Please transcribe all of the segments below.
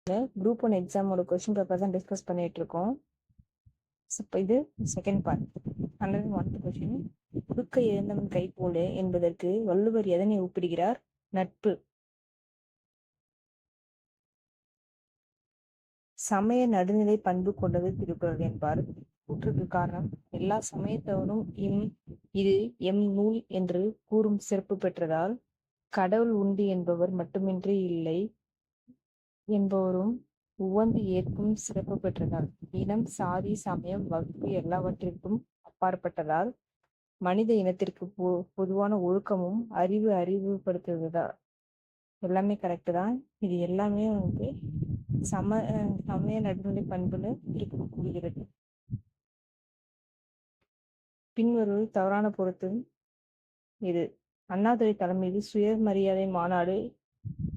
Group 1 எக்ஸாமோட question paper தான் discuss பண்ணிட்டு இருக்கோம். இப்போ இது செகண்ட் பார்ட். 101th question. உடுக்க இழந்தவன் கை போல என்பதற்கு வள்ளுவர் எதனை ஒப்பிடுகிறார்? நட்பு. சமய நடுநிலை பண்பு கொண்டது திருக்குறள் என்பார். கூற்றுக்கு காரணம், எல்லா சமயத்தவரும் இது எம் நூல் என்று கூறும் சிறப்பு பெற்றதால், கடவுள் உண்டு என்பவர் மட்டுமின்றி இல்லை என்பவரும் உவந்து ஏற்கும் சிறப்பு பெற்றதால், இனம், சாதி, சமயம், வகுப்பு எல்லாவற்றிற்கும் அப்பாற்பட்டதால், மனித இனத்திற்கு பொதுவான ஒழுக்கமும் அறிவுபடுத்துவதால். எல்லாமே கரெக்டு தான். இது எல்லாமே சமய நடுநிலை பண்புன்னு இருக்கக்கூடியது. பின்வருவது தவறான பொருத்து. இது அண்ணாதுரை தலைமையில் சுயமரியாதை மாநாடு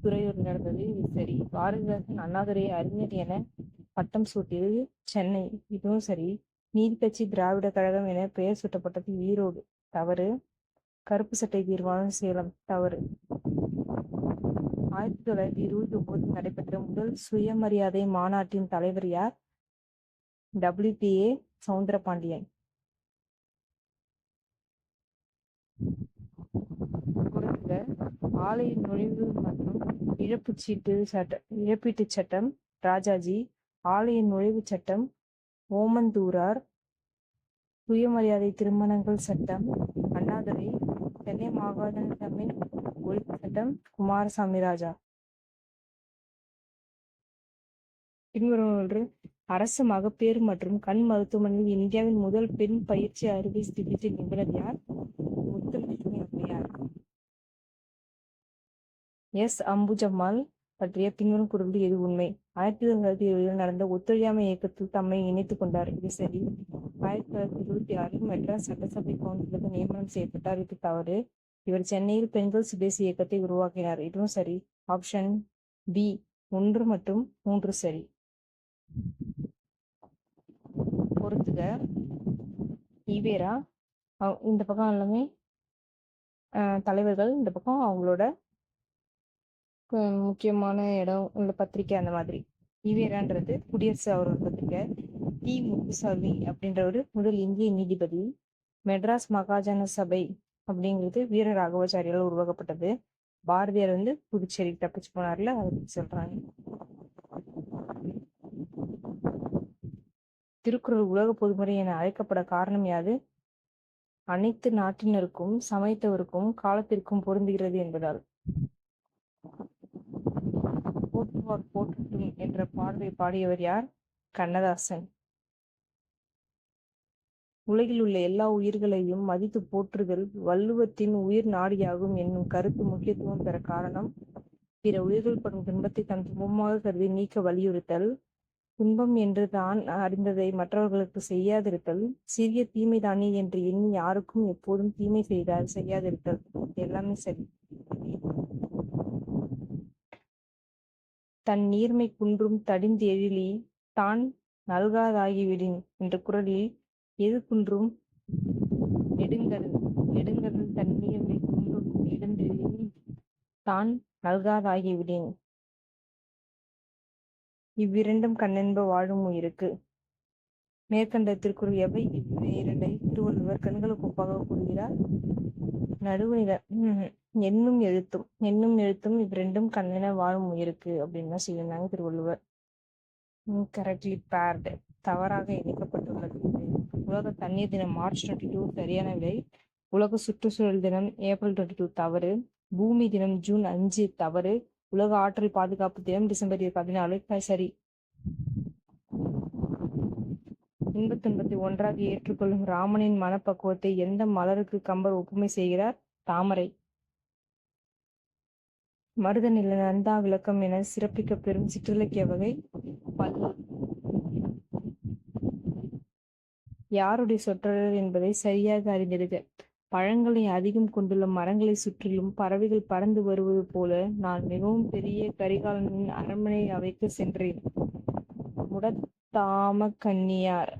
துறையூர் நடந்தது. இது சரி. பாரதிதாசன் அண்ணாதுரையை அறிஞர் என பட்டம் சூட்டியது சென்னை. இதுவும் சரி. நீதி கட்சி திராவிட கழகம் என பெயர் சூட்டப்பட்டது ஈரோடு. தவறு. கருப்பு சட்டை தீர்மானம் சேலம். தவறு. 1929 நடைபெற்ற முதல் சுயமரியாதை மாநாட்டின் தலைவர் யார்? WPA சவுந்தரபாண்டியன். ஆலய நுழைவு மற்றும் இழப்பீட்டு சட்டம் ராஜாஜி. ஆலய நுழைவு சட்டம் ஓமந்தூரார். சுயமரியாதை திருமணங்கள் சட்டம் அண்ணாதுரை. சென்னை மாகாண தமிழ் ஒழிப்பு சட்டம் குமாரசாமி ராஜா. பின்வரும் அரசு மகப்பேறு மற்றும் கண் மருத்துவமனையில் இந்தியாவின் முதல் பெண் பயிற்சி அறுவை சிகிச்சை நிபுணர் யார்? முத்துலட்சுமி அம்மையார். அம்புஜம்மாள் பற்றிய பின்வரும் கூறுகள் எது உண்மை? 1920 நடந்த ஒத்துழையாமை இயக்கத்தில் தம்மை இணைத்துக் கொண்டார். இது சரி. 1926 மெட்ராஸ் சட்டசபை கவுன்சிலுக்கு நியமனம் செய்யப்பட்டார். இது தவறு. இவர் சென்னையில் பெண்கள் சுதேசி இயக்கத்தை உருவாக்கினார். இதுவும் சரி. ஆப்ஷன் பி 1 மற்றும் 3 சரி. பொறுத்துக. ஈவேரா. இந்த பக்கம் எல்லாமே தலைவர்கள், இந்த பக்கம் அவங்களோட முக்கியமான இடம் உள்ள பத்திரிக்கை அந்த மாதிரி. ஈவேரான்றது குடியரசு அவரோட பத்திரிக்கை. டி. முத்துசாமி அப்படின்றவர் முதல் இந்திய நீதிபதி. மெட்ராஸ் மகாஜன சபை அப்படிங்கிறது வீர ராகவாச்சாரியால் உருவாக்கப்பட்டது. பாரதியார் புதுச்சேரி தப்பிச்சு போனார்ல, அதை பற்றி சொல்றாங்க. திருக்குறள் உலக பொதுமுறை என அழைக்கப்பட காரணம் யாது? அனைத்து நாட்டினருக்கும் சமயத்தவருக்கும் காலத்திற்கும் பொருந்துகிறது என்பதால். போற்றுவார் போற்றட்டும் என்ற பாடலை பாடியவர் யார்? கண்ணதாசன். உலகில் உள்ள எல்லா உயிர்களையும் மதித்து போற்றுதல் வள்ளுவத்தின் உயிர் நாடியாகும் என்னும் கருத்து முக்கியத்துவம் பெற காரணம், பிற உயிர்கள் படும் துன்பத்தை தன் துன்பமாக கருதி நீக்க வலியுறுத்தல், துன்பம் என்று தான் அறிந்ததை மற்றவர்களுக்கு செய்யாதிருத்தல், சிறிய தீமைதானே என்று எண்ணி யாருக்கும் எப்போதும் தீமை செய்யாதிருத்தல். எல்லாமே சரி. தன் நீர்மை குன்றும் தடிந்து எழிலி தான் நல்காதாகிவிடின் என்ற குறளில் எது குன்றும்? நெடுங்கடல் தன் நீர்மை குன்றும் நெடுந்தெழிலி தான் நல்காதாகிவிடின். இவ்விரண்டும் கண்ணென்ப வாழும் உயிருக்கு. மேற்கண்ட திருக்குறள் எவை இவ்விரண்டை திருவள்ளுவர் கண்களுக்கு ஒப்பாக கூறுகிறார்? நடுவுநில எண்ணும் எழுத்தும் இவ்விரண்டும் கண்ணென வாழும் உயிருக்கு அப்படின்னு தான் சொல்லியிருந்தாங்க திருவள்ளுவர். Correctly bird. தவறாக இணைக்கப்பட்டுள்ளது. உலக தண்ணீர் தினம் March 22 சரியான விடை. உலக சுற்றுச்சூழல் தினம் April 22 தவறு. பூமி தினம் June 5 தவறு. உலக ஆற்றல் பாதுகாப்பு தினம் December 14 சரி. இன்பத்துன்பத்தை ஒன்றாக ஏற்றுக்கொள்ளும் ராமனின் மனப்பக்குவத்தை எந்த மலருக்கு கம்பர் ஒப்புமை செய்கிறார்? தாமரை. மருதநில நந்தா விளக்கம் என சிறப்பிக்க பெறும் சிற்றிலக்கிய வகை பல். யாருடைய சொற்றொடர் என்பதை சரியாக அறிந்திடுக. பழங்களை அதிகம் கொண்டுள்ள மரங்களை சுற்றிலும் பறவைகள் பறந்து வருவது போல நான் மிகவும் பெரிய கரிகாலனின் அரண்மனை அவைக்கு சென்றேன். முடத்தாம கன்னியார்.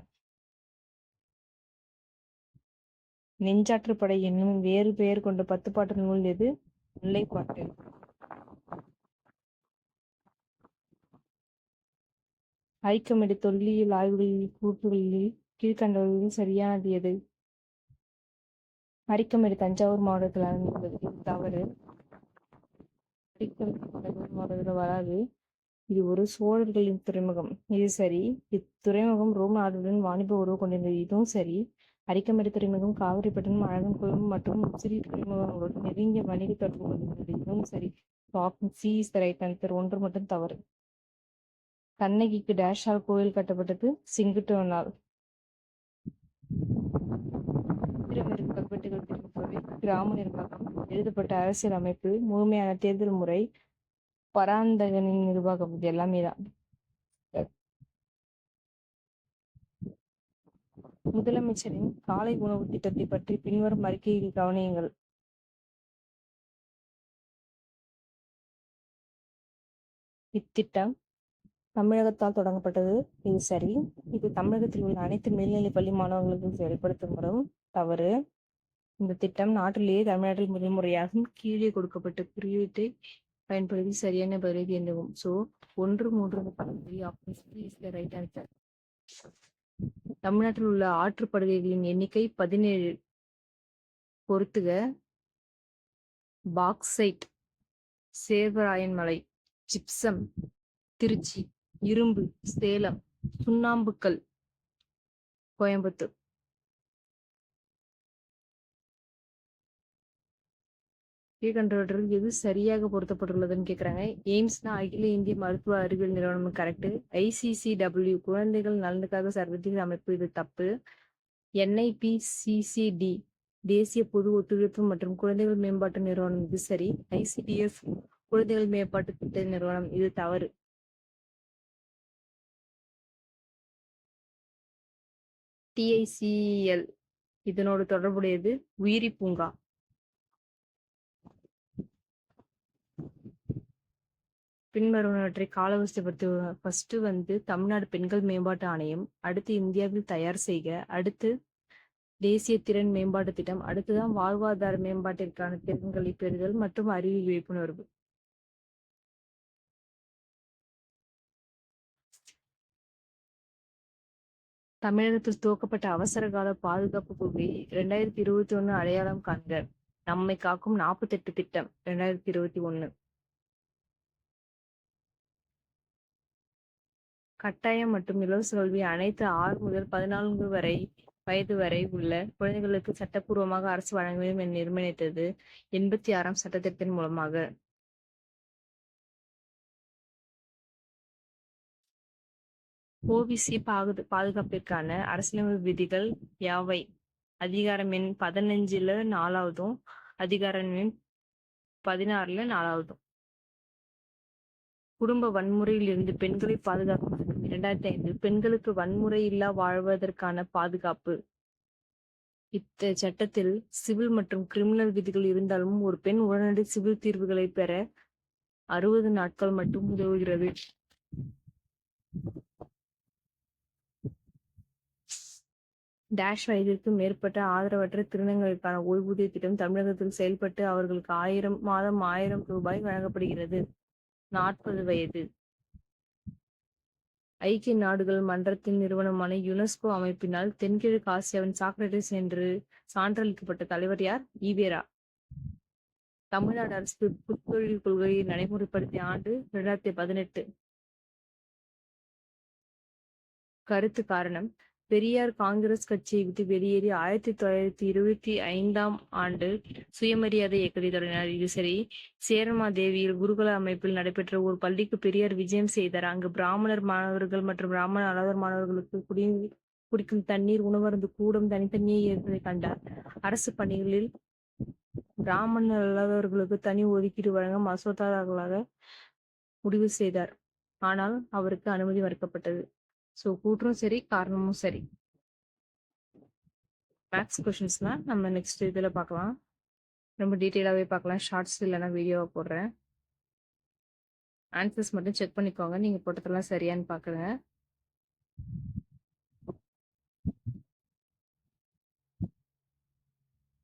நெஞ்சாற்றுப்படை என்னும் வேறு பெயர் கொண்ட 10 பாட்டு நூல் எது? முல்லைப்பாட்டு. ஐக்கமிடு தொல்லியல் ஆய்வுகளில் கூற்றுகளில் கீழ்கண்டவர்களில் சரியானது எது? அரிக்கமேடு தஞ்சாவூர் மாவட்டத்தில் அமைந்துள்ளது. இது தவறு. அரிக்கமேடு தஞ்சாவூர் மாவட்டத்தில் வராது. இது ஒரு சோழர்களின் துறைமுகம். இது சரி. இத்துறைமுகம் ரோம் நாடுடன் வாணிப உறவு கொண்டிருந்தது. இதுவும் சரி. அரிக்கமேடு துறைமுகம் காவிரிப்பட்டினம், அழகன்குளம் மற்றும் சிறிய துறைமுகங்களோடு நெருங்கிய வணிக தொடர்பு கொண்டிருந்தது. இதுவும் சரி. Option C is the right answer. ஒன்று மட்டும் தவறு. கண்ணகிக்கு டேஷால் கோயில் கட்டப்பட்டது? செங்குட்டுவனால். திறமிருக்கு கல்வெட்டுகள் தெரிவிப்பவை கிராம நிர்வாகம், எழுதப்பட்ட அரசியல் அமைப்பு, முழுமையான தேர்தல் முறை, பராந்தகனின் நிர்வாகம். இது எல்லாமே தான். முதலமைச்சரின் காலை உணவு திட்டத்தை பற்றி பின்வரும் அறிக்கையில் கவனியுங்கள். இத்திட்டம் தமிழகத்தால் தொடங்கப்பட்டது. இது சரி. இது தமிழகத்தில் உள்ள அனைத்து மேல்நிலைப் பள்ளி மாணவர்களுக்கும் செயல்படுத்தப்படும். தவறு. இந்த திட்டம் நாட்டிலேயே தமிழ்நாட்டில் முதல் முறையாகும். கீழே கொடுக்கப்பட்ட குறியீட்டை பயன்படுத்தி சரியான பதிலை தேர்ந்தெடுக்கவும். So 1, 3 option is the right answer. தமிழ்நாட்டில் உள்ள ஆற்றுப்படுகைகளின் எண்ணிக்கை 17. பொறுத்துக. பாக்சைட், சேர்வராயன் மலை, ஜிப்சம், திருச்சி, இரும்பு, சேலம், சுண்ணாம்புக்கல், கோயம்புத்தூர். கீழ்கண்டவற்றில் எது சரியாக பொருத்தப்பட்டுள்ளதுன்னு கேட்குறாங்க. எய்ம்ஸ்னா அகில இந்திய மருத்துவ அறிவியல் நிறுவனம் கரெக்டு. ICCW குழந்தைகள் நலனுக்காக சர்வதேச அமைப்பு, இது தப்பு. NIPCCD தேசிய பொது ஒத்துழைப்பு மற்றும் குழந்தைகள் மேம்பாட்டு நிறுவனம், இது சரி. ICDF குழந்தைகள் மேம்பாட்டு திட்ட நிறுவனம், இது தவறு. TICL இதனோடு தொடர்புடையது உயிரி பூங்கா. பின்வருவனவற்றை காலவரிசைப்படுத்து. ஃபர்ஸ்ட் தமிழ்நாடு பெண்கள் மேம்பாட்டு ஆணையம், அடுத்து இந்தியாவில் தயார் செய்க, அடுத்து தேசிய திறன் மேம்பாட்டு திட்டம், அடுத்துதான் வாழ்வாதார மேம்பாட்டிற்கான திறன்களை பெறுதல் மற்றும் அறிவியல் விழிப்புணர்வு. தமிழகத்தில் துவக்கப்பட்ட அவசர கால பாதுகாப்பு கொள்கை 2021 அடையாளம் காண்க. நம்மை காக்கும் 48 திட்டம் 2021. கட்டாயம் மற்றும் இலவச கல்வி அனைத்து 6 முதல் 14 வயது வரை உள்ள குழந்தைகளுக்கு சட்டப்பூர்வமாக அரசு வழங்க வேண்டும் என நிர்ணயித்தது 86ஆம் சட்டத்திட்டத்தின் மூலமாக. ஓபிசி பாதுகாப்பிற்கான அரசியலமைப்பு விதிகள் யாவை? அதிகாரம் எண் 15ல் 4ஆவதும், அதிகாரம் எண் 16ல் 4ஆவதும். குடும்ப வன்முறையில் இருந்து பெண்களை பாதுகாக்கும் 2005 பெண்களுக்கு வன்முறை இல்லா வாழ்வதற்கான பாதுகாப்பு. சட்டத்தில் சிவில் மற்றும் கிரிமினல் விதிகள் இருந்தாலும் ஒரு பெண் உடனடி சிவில் தீர்வுகளை பெற 60 நாட்கள் மட்டும் உதவுகிறது. டேஷ் வயதிற்கு மேற்பட்ட ஆதரவற்ற திருநங்கைகளுக்கான ஓய்வூதிய திட்டம் தமிழகத்தில் செயல்பட்டு அவர்களுக்கு மாதம் 1000 ரூபாய் வழங்கப்படுகிறது. 40 வயது. ஐக்கிய நாடுகள் மன்றத்தின் நிறுவனமான யுனெஸ்கோ அமைப்பினால் தென்கிழக்கு ஆசியாவின் சாக்ரட்டிஸ் என்று சான்றளிக்கப்பட்ட தலைவர் யார்? ஈவேரா. தமிழ்நாடு அரசு புத்தொழில் கொள்கையை நடைமுறைப்படுத்திய ஆண்டு 2018. கருத்து காரணம்: பெரியார் காங்கிரஸ் கட்சியை விட்டு வெளியேறி 1925ஆம் ஆண்டு சுயமரியாதை இயக்கத்தை தொடங்கினார். இது சரி. சேரமாதேவியில் குருகுல அமைப்பில் நடைபெற்ற ஒரு பள்ளிக்கு பெரியார் விஜயம் செய்தார். அங்கு பிராமணர் மாணவர்கள் மற்றும் பிராமணர் அல்லாதோர் மாணவர்களுக்கு குடிக்கும் தண்ணீர், உணவருந்து கூடம் தனித்தனியே இருப்பதை கண்டார். அரசு பணிகளில் பிராமணர் அல்லாதவர்களுக்கு தனி ஒதுக்கீடு வழங்க மசோதாக்களாக முடிவு செய்தார். ஆனால் அவருக்கு அனுமதி மறுக்கப்பட்டது. ஸோ கூற்றும் சரி, காரணமும் சரி. மேக்ஸ் கொஷின்ஸ்லாம் நம்ம நெக்ஸ்ட் இதில் பார்க்கலாம். ரொம்ப டீட்டெயிலாகவே பார்க்கலாம். ஷார்ட்ஸ் இல்லைன்னா வீடியோவை போடுறேன். ஆன்சர்ஸ் மட்டும் செக் பண்ணிக்கோங்க. நீங்கள் போட்டதெல்லாம் சரியான்னு பார்க்குறேங்க.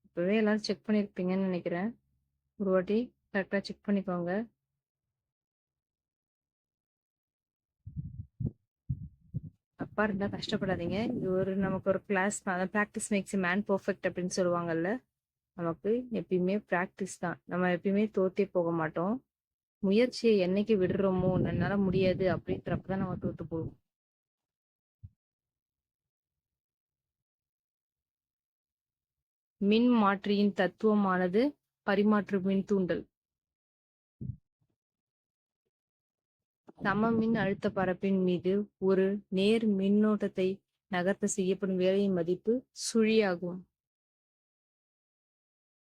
இப்போவே எல்லாரும் செக் பண்ணியிருப்பீங்கன்னு நினைக்கிறேன். ஒரு வாட்டி கரெக்டாக செக் பண்ணிக்கோங்க. தப்பா இருந்தா கஷ்டப்படாதீங்க. இது நமக்கு ஒரு class practice makes man perfect அப்படின்னு சொல்லுவாங்கல்ல. நமக்கு எப்பயுமே ப்ராக்டிஸ் தான். நம்ம எப்பயுமே தோத்தே போக மாட்டோம். முயற்சியை என்னைக்கு விடுறோமோ, என்னால முடியாது அப்படின்றப்பதான் நம்ம தோத்து போவோம். மின் மாற்றியின் தத்துவமானது பரிமாற்று மின் தூண்டல். சம மின் அழுத்த பரப்பின் மீது ஒரு நேர் மின்னோட்டத்தை நகர்த்த செய்யப்படும் வேலையின் மதிப்பு சுழியாகும்.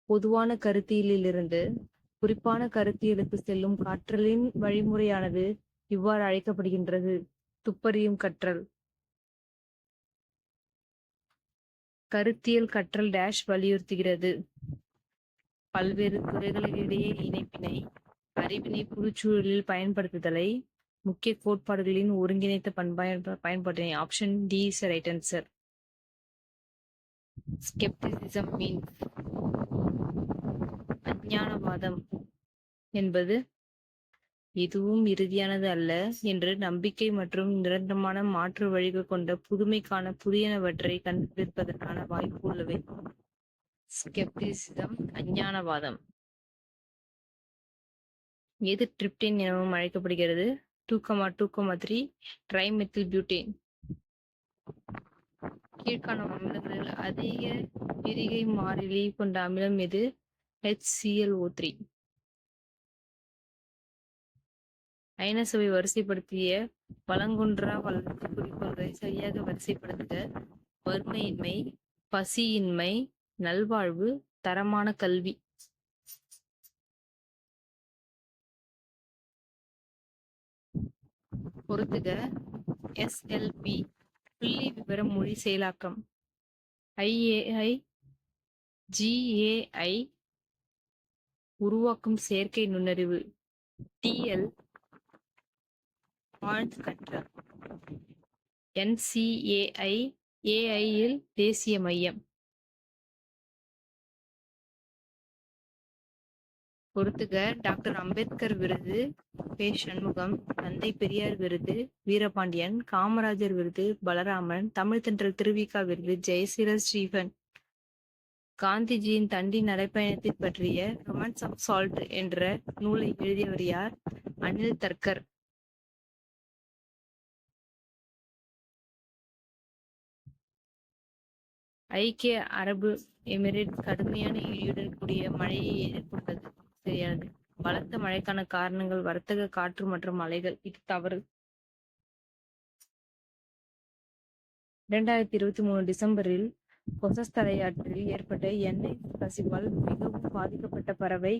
பொதுவான கருத்தியலிலிருந்து குறிப்பான கருத்தியலுக்கு செல்லும் கற்றலின் வழிமுறையானது இவ்வாறு அழைக்கப்படுகின்றது: துப்பறியும் கற்றல். கருத்தியல் கற்றல் டேஷ் வலியுறுத்துகிறது. பல்வேறு துறைகளிடையே இணைப்பினை, அறிவினை புதுச்சூழலில் பயன்படுத்துதலை, முக்கிய கோட்பாடுகளின் ஒருங்கிணைத்த பயன்பாட்டினை. Option D is right answer. Scepticism means அஞ்ஞானவாதம் என்பது எதுவும் இறுதியானது அல்ல என்று நம்பிக்கை மற்றும் நிரந்தரமான மாற்று வழிகள் கொண்ட புதுமைக்கான புதியனவற்றை கண்டுபிடிப்பதற்கான வாய்ப்பு உள்ளவை. ஸ்கெப்டிசிசம் அஞ்ஞானவாதம். எது ட்ரிப்டின் எனவும் அழைக்கப்படுகிறது? 2,2,3 ட்ரைமெத்தில் பியூட்டேன். கீழ்காணும் அமிலங்களில் அதிக பிரிகை மாறிலி கொண்ட அமிலம் எது? HClO3. ஐநசுவை வரிசைப்படுத்திய வளங்குன்றா வளர்ச்சி குறிக்கோள்களை சரியாக வரிசைப்படுத்துக. வறுமையின்மை, பசியின்மை, நல்வாழ்வு, தரமான கல்வி. பொறுத்துக. SLP புள்ளி விவர மொழி செயலாக்கம். IAI GAI உருவாக்கும் செயற்கை நுண்ணறிவு. TL ஆழ்ந்த கற்றல். NCAI AI இல் தேசிய மையம். பொறுத்துக. டாக்டர் அம்பேத்கர் விருது பே. சண்முகம், தந்தை பெரியார் விருது வீரபாண்டியன், காமராஜர் விருது பலராமன், தமிழ் தென்றல் திருவிக விருது ஜெயசீல ஸ்டீபன். காந்திஜியின் தண்டி நடைப்பயணத்தை பற்றிய ரொமான்ஸ் ஆஃப் சால்ட் என்ற நூலை எழுதியவர் யார்? அனில் தர்கர். ஐக்கிய அரபு எமிரேட் கடுமையான இடியுடன் கூடிய மழையை எதிர்கொண்டது. சரியானது. பலத்த மழைக்கான காரணங்கள் வர்த்தக, காற்று மற்றும் அலைகள். இது தவறு. 2023 டிசம்பரில் கொசஸ்தலை ஆற்றில் ஏற்பட்ட எண்ணெய் கசிவால் மிகவும் பாதிக்கப்பட்ட பறவை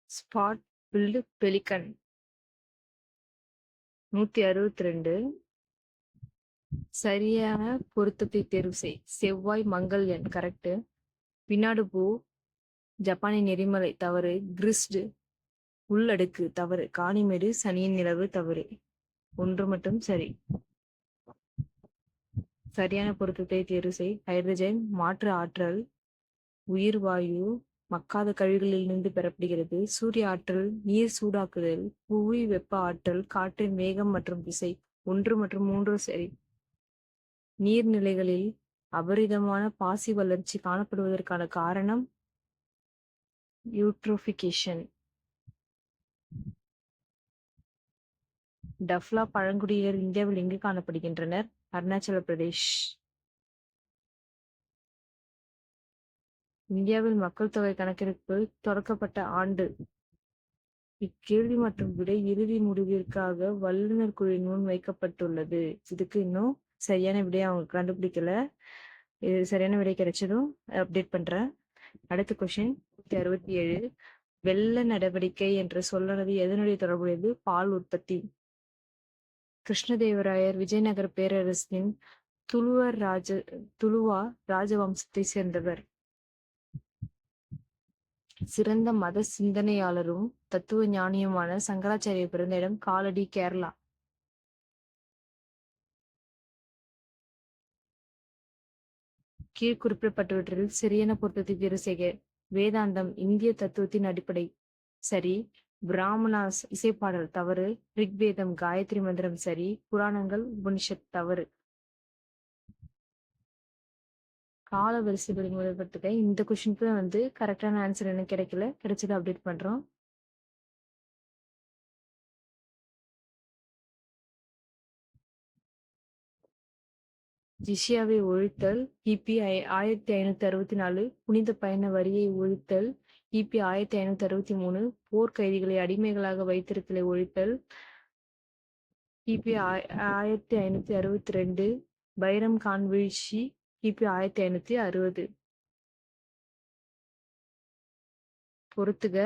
ஸ்பாட் பில்டு பெலிகன். 162. சரியான பொருத்தத்தை தேர்வு செய். செவ்வாய் மங்கள்யன் கரெக்ட். பின்னாடு பூ ஜப்பானின் எரிமலை தவறு. கிறிஸ்டு உள்ளடுக்கு தவறு. காணிமேடு சனியின் நிலவு தவறு. ஒன்று மட்டும் சரி. சரியான பொருத்தத்தை தேர்வு செய். ஹைட்ரஜன் மாற்று ஆற்றல், உயிர் வாயு, மக்காத கழிவுகளிலிருந்து பெறப்படுகிறது. சூரிய ஆற்றல், நீர் சூடாக்குதல், புவி வெப்ப ஆற்றல், காற்றின் வேகம் மற்றும் விசை. 1 மற்றும் 3 சரி. நீர்நிலைகளில் அபரிதமான பாசி வளர்ச்சி காணப்படுவதற்கான காரணம் யூட்ரோபிகேஷன். டஃப்லா பழங்குடியினர் இந்தியாவில் எங்கு காணப்படுகின்றனர்? அருணாச்சல பிரதேஷ். இந்தியாவில் மக்கள் தொகை கணக்கெடுப்பு தொடக்கப்பட்ட ஆண்டு. இக்கேள்வி மற்றும் விடை இறுதி முடிவிற்காக வல்லுநர் குழுவின் முன் வைக்கப்பட்டுள்ளது. இதுக்கு இன்னும் சரியான விடையை அவங்க கண்டுபிடிக்கல. இது சரியான விடை கிடைச்சதும் அப்டேட் பண்றேன். அடுத்த கொஸ்டின் 167. வெள்ள நடவடிக்கை என்ற சொல்லானது எதனுடைய தொடர்புடையது? பால் உற்பத்தி. கிருஷ்ணதேவராயர் விஜயநகர பேரரசின் துளுவா ராஜவம்சத்தை சேர்ந்தவர். சிறந்த மத சிந்தனையாளரும் தத்துவ ஞானியுமான சங்கராச்சாரியர் பிறந்த இடம் காலடி, கேரளா. கீழ் குறிப்பிடப்பட்டவற்றில் சரியான பொருத்தத்தை தேர்வு செய்க. வேதாந்தம் இந்திய தத்துவத்தின் அடிப்படை. சரி. பிராமணாஸ் இசைப்பாடல் தவறு. ரிக்வேதம் காயத்ரி மந்திரம் சரி. புராணங்கள் உபனிஷத் தவறு. கால வரிசைப்படி முறைப்பட்டுக்க. இந்த கொஸ்டினுக்கு வந்து கரெக்டான ஆன்சர் என்ன கிடைக்கல, கிடைச்சது அப்டேட் பண்றோம். ஜிஷியாவை ஒழித்தல் கிபி 1564. புனித பயண வரியை ஒழித்தல் கிபி 1563. போர் கைதிகளை அடிமைகளாக வைத்திருத்தலை ஒழித்தல் கிபி 1562. பைரம் கான் வீழ்ச்சி கிபி 1560. பொறுத்துக.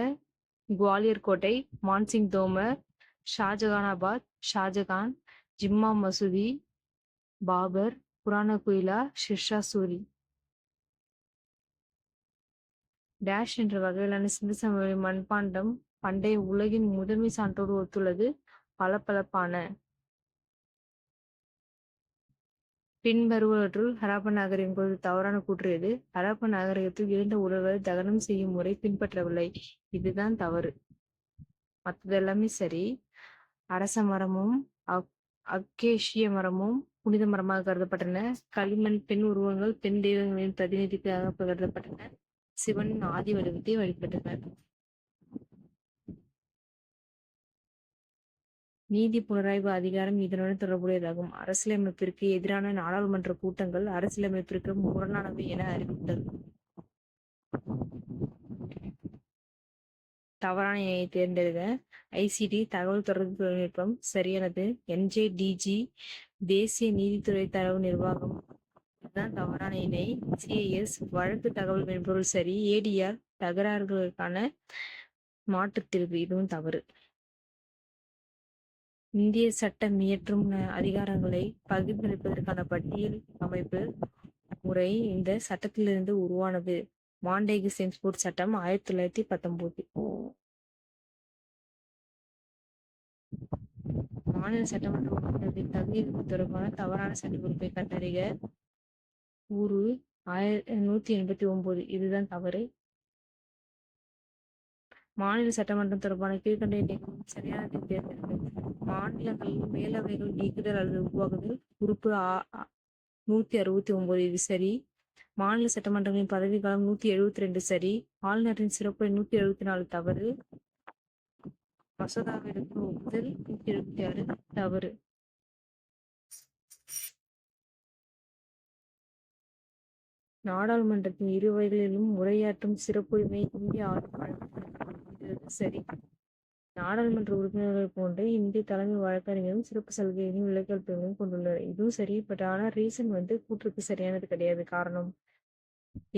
குவாலியர் கோட்டை, மான்சிங் தோமர், ஷாஜகானாபாத், ஷாஜகான், ஜிம்மா மசூதி, பாபர், புராண குயிலா, ஷிர்ஷா சூரி. டேஷ் என்ற வகையிலான சிந்து சமவெளி மண்பாண்டம் பண்டைய உலகின் முதன்மை சான்றோடு ஒத்துள்ளது. பளபளப்பான. பின்வருவற்றுள் ஹராப்பா நாகரிகம் குறித்து தவறான கூற்று எது? ஹராப்பா நாகரிகத்தில் இறந்த உடல்களை தகனம் செய்யும் முறை பின்பற்றவில்லை. இதுதான் தவறு. மற்றது எல்லாமே சரி. அரச மரமும் அக்கேஷிய மரமும் புனித மரமாக கருதப்பட்டன. களிமண் பெண் உருவங்கள் பெண் தெய்வங்களின் பிரதிநிதிக்காக கருதப்பட்டன. சிவனின் ஆதி வடிவத்தை வழிபட்டனர். நீதி புனராய்வு அதிகாரம் இதனுடன் தொடர்புடையதாகும். அரசியலமைப்பிற்கு எதிரான நாடாளுமன்ற கூட்டங்கள் அரசியலமைப்பிற்கு முரணானவை என அறிவித்தல். தவறான இணையை தேர்ந்தெடுக. ஐசிடி தகவல் தொடர்பு தொழில்நுட்பம் சரியானது. என்ஜேடிஜி தேசிய நீதித்துறை தரவு நிர்வாகம், இதுதான் தவறான இணை. சிஐஎஸ் வழக்கு தகவல் மென்பொருள் சரி. ஏடிஆர் தகராறுகளுக்கான மாற்றுத் தீர்வு, இதுவும் தவறு. இந்திய சட்டம் இயற்றும் அதிகாரங்களை பகிர்ந்தளிப்பதற்கான பட்டியல் அமைப்பு முறை இந்த சட்டத்திலிருந்து உருவானது. மாண்டேகு சென்ஸ்போர்ட் சட்டம் 1919. மாநில சட்டமன்ற உறுப்பினர்களின் தகுதி தொடர்பான தவறான சட்டக்குறிப்பை கண்டறிக. கூறு 189. இதுதான் தவறு. மாநில சட்டமன்றம் தொடர்பான கீழ்கண்ட நிகழ்வும் சரியானதை தேர்ந்தெடுக்க. மாநிலங்களில் மேலவைகள் நீக்குதல் அல்லது உருவாக்குதல். உறுப்பு 169. இது சரி. மாநில சட்டமன்றங்களின் பதவிக்காலம் 172 சரி. ஆளுநரின் சிறப்புரை 174 தவறு. மசோதாவிற்கு ஒப்புதல் 176 தவறு. நாடாளுமன்றத்தின் இரு வகைகளிலும் உரையாற்றும் சிறப்புரிமை இந்திய ஆளுநர் சரி. நாடாளுமன்ற உறுப்பினர்கள் போன்று இந்திய தலைமை வழக்கறிஞரும் சிறப்பு சலுகைகளையும் விலக்கல்பையும் கொண்டுள்ளனர். இதுவும் சரி. பட் ஆனா ரீசன் வந்து கூற்றுக்கு சரியானது கிடையாது. காரணம்,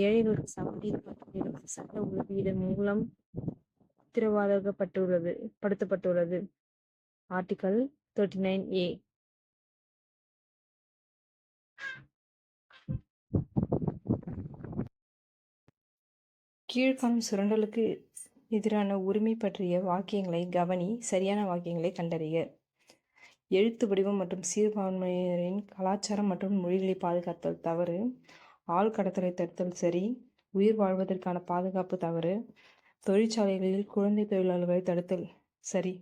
ஏழைகளுக்கு சமநீதி மற்றும் இலவச சட்ட உதவியிடம் மூலம் படுத்தப்பட்டுள்ளது. Article 39A. கீழ்காணும் சுரண்டலுக்கு எதிரான உரிமை பற்றிய வாக்கியங்களை கவனி. சரியான வாக்கியங்களை கண்டறிக. எழுத்து வடிவம் மற்றும் சிறுபான்மையினரின் கலாச்சாரம் மற்றும் மொழிகளை பாதுகாத்தல் தவறு. ஆள் கடத்தலை தடுத்தல் சரி. உயிர் வாழ்வதற்கான பாதுகாப்பு தவறு. தொழிற்சாலைகளில் குழந்தை தொழிலாளர்களை தடுத்தல் சரி.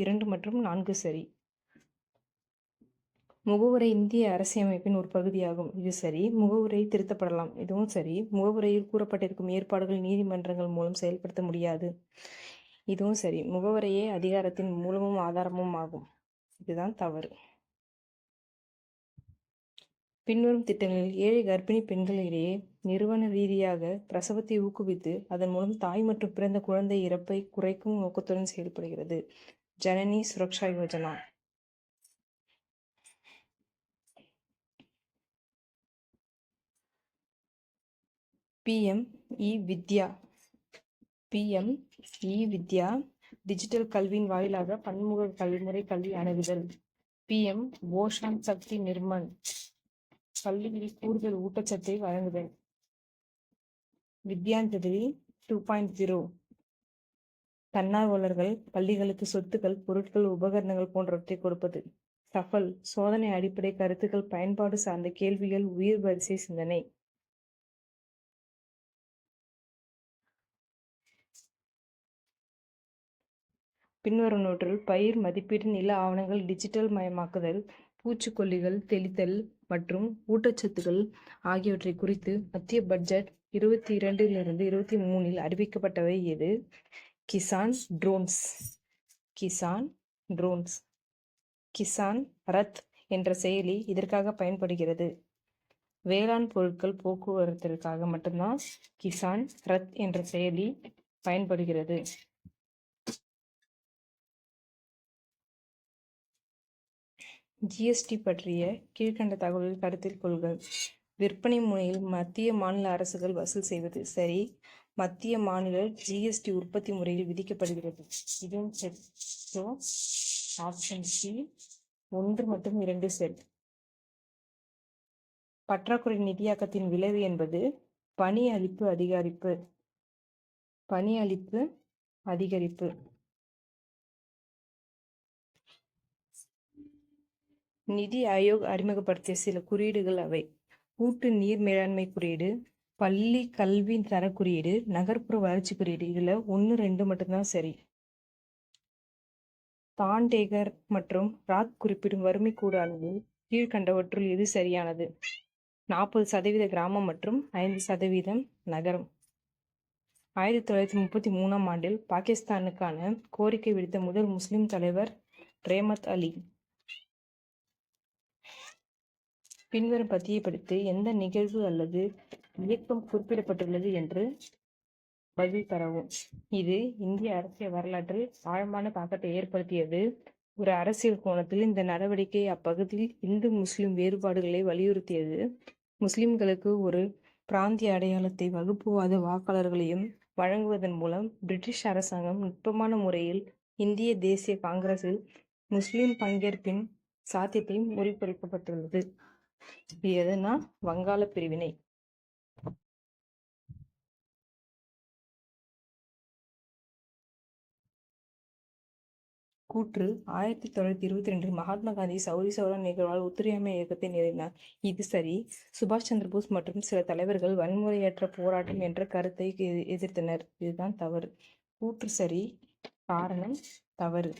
2 மற்றும் 4 சரி. முகவுரை இந்திய அரசியலமைப்பின் ஒரு பகுதியாகும். இது சரி. முகவுரை திருத்தப்படலாம். இதுவும் சரி. முகவுரையில் கூறப்பட்டிருக்கும் ஏற்பாடுகள் நீதிமன்றங்கள் மூலம் செயல்படுத்த முடியாது. இதுவும் சரி. முகவுரையே அதிகாரத்தின் மூலமும் ஆதாரமும் ஆகும். இதுதான் தவறு. பின்வரும் திட்டங்களில் ஏழை கர்ப்பிணி பெண்களிடையே நிறுவன ரீதியாக பிரசவத்தை ஊக்குவித்து அதன் மூலம் தாய் மற்றும் பிறந்த குழந்தை இறப்பை குறைக்கும் நோக்கத்துடன் செயல்படுகிறது. ஜனனி சுரக்ஷா யோஜனா. PM-E-வித்யா டிஜிட்டல் கல்வியின் வாயிலாக பன்முக கல்விமுறை கல்வி அணுகுதல். PM போஷான் சக்தி நிர்மான் பள்ளிகளில் கூடுதல் ஊட்டச்சத்தை வழங்குதல். வித்யாஞ்சலி 2.0 தன்னார்வலர்கள் பள்ளிகளுக்கு சொத்துக்கள், பொருட்கள், உபகரணங்கள் போன்றவற்றை கொடுப்பது. சஃபல் சோதனை அடிப்படை கருத்துக்கள், பயன்பாடு சார்ந்த கேள்விகள், உயிர் வரிசை சிந்தனை. பின்வரும் நோட்டில் பயிர் மதிப்பீடு, நில ஆவணங்கள், டிஜிட்டல் மயமாக்குதல், பூச்சிக்கொல்லிகள் தெளித்தல் மற்றும் ஊட்டச்சத்துக்கள் ஆகியவற்றை குறித்து மத்திய பட்ஜெட் 22லிருந்து 23 அறிவிக்கப்பட்டவை எது? கிசான் ட்ரோன்ஸ். கிசான் ட்ரோன்ஸ். கிசான் ரத் என்ற செயலி இதற்காக பயன்படுகிறது. வேளாண் பொருட்கள் போக்குவரத்திற்காக மட்டும்தான் கிசான் ரத் என்ற செயலி பயன்படுகிறது. ஜிஎஸ்டி பற்றிய கீழ்கண்ட தகவல்கள் கருத்தில் கொள்க. விற்பனை முனையில் மத்திய மாநில அரசுகள் வசூல் செய்வது சரி. மத்திய மாநில ஜிஎஸ்டி உற்பத்தி முறையில் விதிக்கப்படுகிறது. இதுவும் சரி. ஸோ ஆப்ஷன் சி 1 மற்றும் 2 சரி. பற்றாக்குறை நிதியாக்கத்தின் விளைவு என்பது பணி அளிப்பு அதிகரிப்பு. பணி அளிப்பு அதிகரிப்பு. நிதி ஆயோக் அறிமுகப்படுத்திய சில குறியீடுகள் அவை: கூட்டு நீர் மேலாண்மை குறியீடு, பள்ளி கல்வி தர குறியீடு, நகர்ப்புற வளர்ச்சி குறியீடு. இதுல 1, 2 மட்டும்தான் சரி. தாண்டேகர் மற்றும் ராத் குறிப்பிடும் வறுமை கூடு அளவு கீழ்கண்டவற்றுள் எது சரியானது? 40% கிராமம் மற்றும் 5% நகரம். 1933ஆம் ஆண்டில் பாகிஸ்தானுக்கான கோரிக்கை விடுத்த முதல் முஸ்லிம் தலைவர் ரேமத் அலி. பின்வரும் பத்தியை படித்து எந்த நிகழ்வு அல்லது இயக்கம் குறிப்பிடப்பட்டுள்ளது என்று பதில் தரவும். இது இந்திய அரசியல் வரலாற்றில் ஆழமான தாக்கத்தை ஏற்படுத்தியது. ஒரு அரசியல் கோணத்தில் இந்த நடவடிக்கை அப்பகுதியில் இந்து முஸ்லிம் வேறுபாடுகளை வலியுறுத்தியது. முஸ்லிம்களுக்கு ஒரு பிராந்திய அடையாளத்தை வகுப்புவாத வாக்காளர்களையும் வழங்குவதன் மூலம் பிரிட்டிஷ் அரசாங்கம் நுட்பமான முறையில் இந்திய தேசிய காங்கிரஸில் முஸ்லிம் பங்கேற்பின் சாத்தியத்தை முறிப்பளிக்கப்பட்டுள்ளது. இது எதுனா வங்காள பிரிவினை. கூற்று: 1922 மகாத்மா காந்தி சௌரி சௌரா நிகழ்வால் ஒத்துழையாமை இயக்கத்தை நிறுவினார். இது சரி. சுபாஷ் சந்திர போஸ் மற்றும் சில தலைவர்கள் வன்முறையற்ற போராட்டம் என்ற கருத்தை எதிர்த்தனர். இதுதான் தவறு. கூற்று சரி, காரணம் தவறு.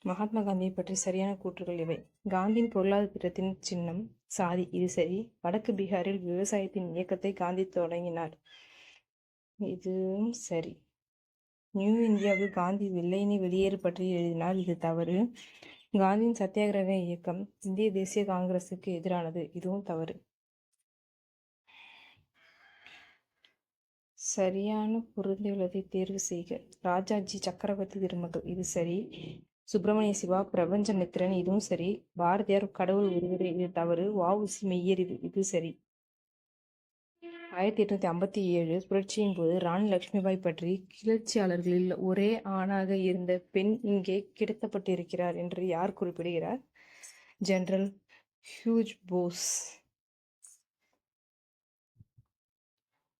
மகாத்மா காந்தியை பற்றி சரியான கூற்றுகள் இவை: காந்தியின் பொருளாதார திட்டத்தின் சின்னம் சாதி. இது சரி. வடக்கு பீகாரில் விவசாயத்தின் இயக்கத்தை காந்தி தொடங்கினார். இதுவும் சரி. நியூ இந்தியாவில் காந்தி வெள்ளையனே வெளியேறு பற்றி எழுதினார். இது தவறு. காந்தியின் சத்தியாகிரக இயக்கம் இந்திய தேசிய காங்கிரசுக்கு எதிரானது. இதுவும் தவறு. சரியான பொருந்தியுள்ளதை தேர்வு செய்க. ராஜாஜி சக்கரவர்த்தி திருமகள். இது சரி. சுப்பிரமணிய சிவா பிரபஞ்சமித்திரன். இதுவும் சரி. பாரதியார் கடவுள் ஒருவரே. இது தவறு. வ.உ.சி மெய்யறிவு. இது சரி. 1857 புரட்சியின் போது ராணி லட்சுமிபாய் பற்றி கிளர்ச்சியாளர்களில் ஒரே ஆணாக இருந்த பெண் இங்கே கிடத்தப்பட்டிருக்கிறார் என்று யார் குறிப்பிடுகிறார்? General huge Bose.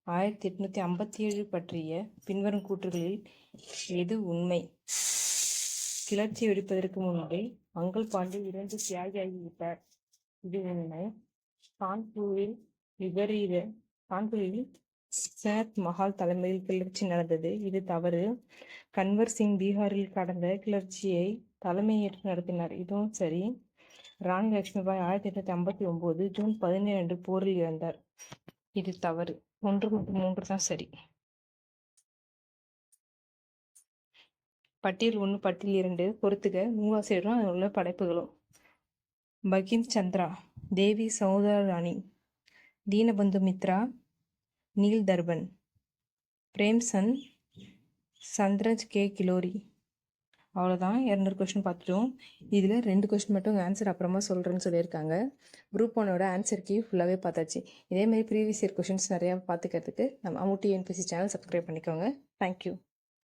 1857 பற்றிய பின்வரும் கூற்றுகளில் எது உண்மை? கிளர்ச்சி வெடிப்பதற்கு முன்பே மங்கள் பாண்டே 2 தியாகியாகிவிட்டார். இது உண்மை. கான்பூரில் சனத் மஹால் தலைமையில் கிளர்ச்சி நடந்தது. இது தவறு. கன்வர் சிங் பீகாரில் கடந்த கிளர்ச்சியை தலைமையேற்று நடத்தினார். இதுவும் சரி. ராணி லட்சுமிபாய் 1859 ஜூன் 17 அன்று போரில் இறந்தார். இது தவறு. 1 மற்றும் 3 தான் சரி. பட்டியல் 1 பட்டியல் 2 பொறுத்துக. நூலாசிரியரும் அதில் உள்ள படைப்புகளும்: பகிம் சந்திரா, தேவி சௌதாராணி, தீனபந்து மித்ரா, நீல் தர்பன், பிரேம்சந்த், சந்திரஜ் கே கிலோரி. அவ்வளோதான். 200 கொஸ்டின் பார்த்துட்டோம். இதில் 2 கொஸ்டின் மட்டும் ஆன்சர் அப்புறமா சொல்கிறேன்னு சொல்லியிருக்காங்க. குரூப் 1ஓட ஆன்சர் கீ ஃபுல்லாகவே பார்த்தாச்சு. இதேமாதிரி ப்ரீவியஸ் இயர் கொஷின்ஸ் நிறையா பார்த்துக்கிறதுக்கு நம்ம அமுட்டி என்பிசி சேனல் சப்ஸ்கிரைப் பண்ணிக்கோங்க. தேங்க்யூ.